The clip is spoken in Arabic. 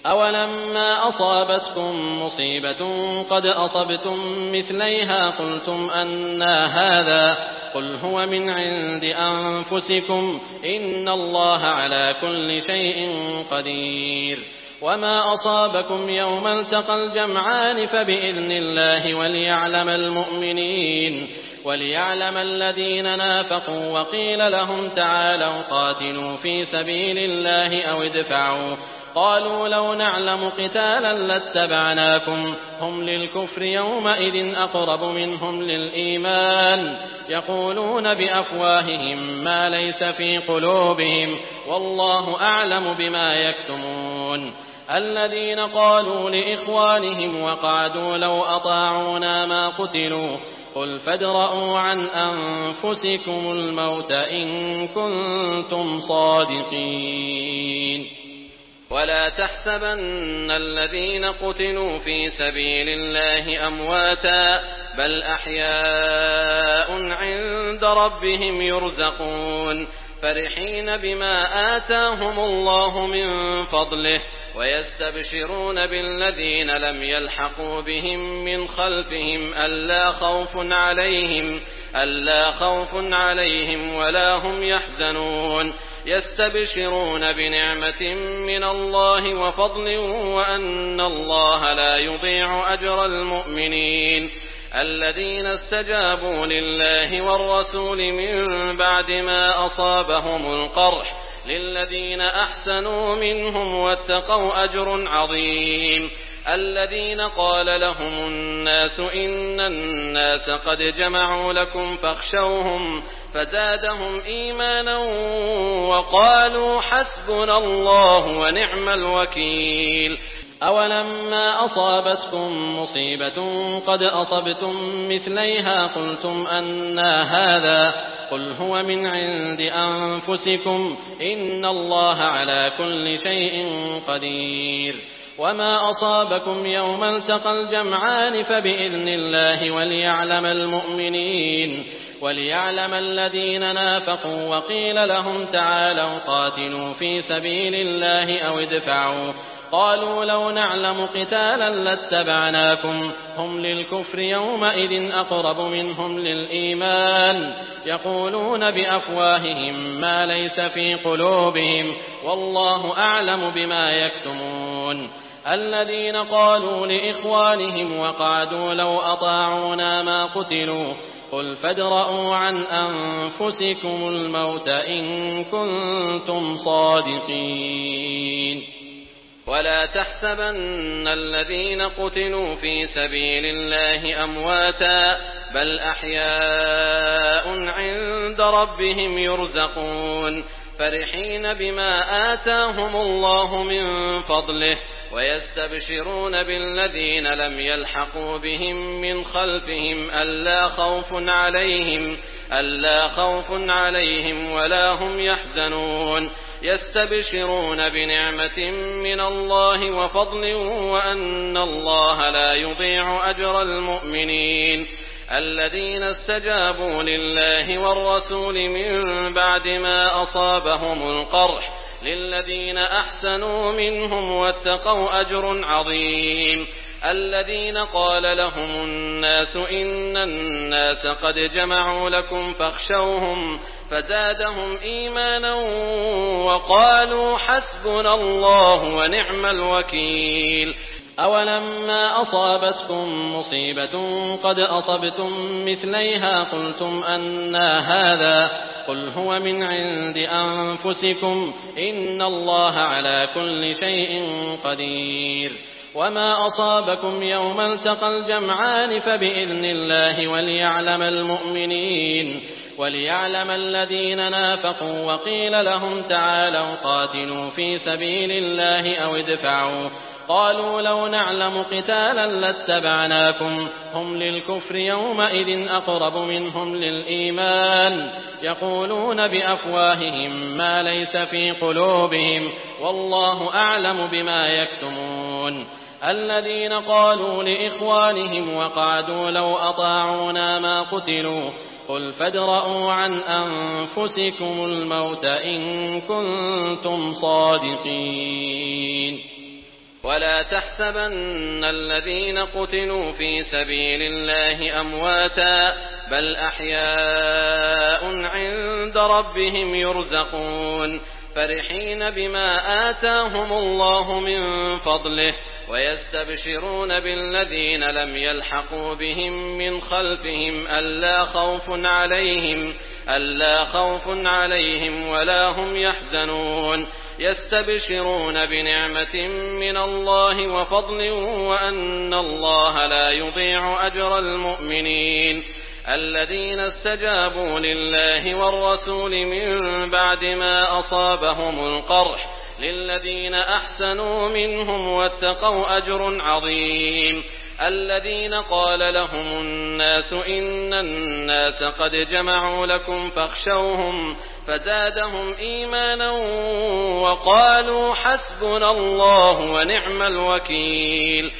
أولما أصابتكم مصيبة قد أصبتم مثليها قلتم أنى هذا قل هو من عند أنفسكم إن الله على كل شيء قدير وما أصابكم يوم التقى الجمعان فبإذن الله وليعلم الذين نافقوا وقيل لهم تعالوا قاتلوا في سبيل الله أو ادفعوا قالوا لو نعلم قتالا لاتبعناكم هم للكفر يومئذ أقرب منهم للإيمان يقولون بأفواههم ما ليس في قلوبهم والله أعلم بما يكتمون الذين قالوا لإخوانهم وقعدوا لو أطاعونا ما قتلوا قل فادرءوا عن أنفسكم الموت إن كنتم صادقين ولا تحسبن الذين قتلوا في سبيل الله أمواتا بل أحياء عند ربهم يرزقون فرحين بما آتاهم الله من فضله ويستبشرون بالذين لم يلحقوا بهم من خلفهم ألا خوف عليهم ولا هم يحزنون يستبشرون بنعمة من الله وفضل وأن الله لا يضيع أجر المؤمنين الذين استجابوا لله والرسول من بعد ما أصابهم القرح للذين أحسنوا منهم واتقوا أجر عظيم الذين قال لهم الناس إن الناس قد جمعوا لكم فاخشوهم فزادهم إيمانا وقالوا حسبنا الله ونعم الوكيل أولما أصابتكم مصيبة قد أصبتم مثليها قلتم أنى هذا قل هو من عند أنفسكم إن الله على كل شيء قدير وما أصابكم يوم التقى الجمعان فبإذن الله وليعلم الذين نافقوا وقيل لهم تعالوا قاتلوا في سبيل الله أو ادفعوا قالوا لو نعلم قتالا لاتبعناكم هم للكفر يومئذ أقرب منهم للإيمان يقولون بأفواههم ما ليس في قلوبهم والله أعلم بما يكتمون الذين قالوا لإخوانهم وقعدوا لو أطاعونا ما قتلوا قل فادرءوا عن أنفسكم الموت إن كنتم صادقين ولا تحسبن الذين قتلوا في سبيل الله أمواتا بل أحياء عند ربهم يرزقون فرحين بما آتاهم الله من فضله ويستبشرون بالذين لم يلحقوا بهم من خلفهم ألا خوف عليهم ولا هم يحزنون يستبشرون بنعمة من الله وفضل وأن الله لا يضيع أجر المؤمنين الذين استجابوا لله والرسول من بعد ما أصابهم القرح للذين أحسنوا منهم واتقوا أجر عظيم الذين قال لهم الناس إن الناس قد جمعوا لكم فاخشوهم فزادهم إيمانا وقالوا حسبنا الله ونعم الوكيل أولما أصابتكم مصيبة قد أصبتم مثليها قلتم أنى هذا قل هو من عند أنفسكم إن الله على كل شيء قدير وما أصابكم يوم التقى الجمعان فبإذن الله وليعلم الذين نافقوا وقيل لهم تعالوا قاتلوا في سبيل الله أو ادفعوا قالوا لو نعلم قتالا لاتبعناكم هم للكفر يومئذ أقرب منهم للإيمان يقولون بأفواههم ما ليس في قلوبهم والله أعلم بما يكتمون الذين قالوا لإخوانهم وقعدوا لو أطاعونا ما قتلوا قل فادرءوا عن أنفسكم الموت إن كنتم صادقين ولا تحسبن الذين قتلوا في سبيل الله أمواتا بل أحياء عند ربهم يرزقون فرحين بما آتاهم الله من فضله ويستبشرون بالذين لم يلحقوا بهم من خلفهم ألا خوف عليهم ولا هم يحزنون يستبشرون بنعمة من الله وفضل وأن الله لا يضيع أجر المؤمنين الذين استجابوا لله والرسول من بعد ما أصابهم القرح للذين أحسنوا منهم واتقوا أجر عظيم الذين قال لهم الناس إن الناس قد جمعوا لكم فاخشوهم فزادهم إيمانا وقالوا حسبنا الله ونعم الوكيل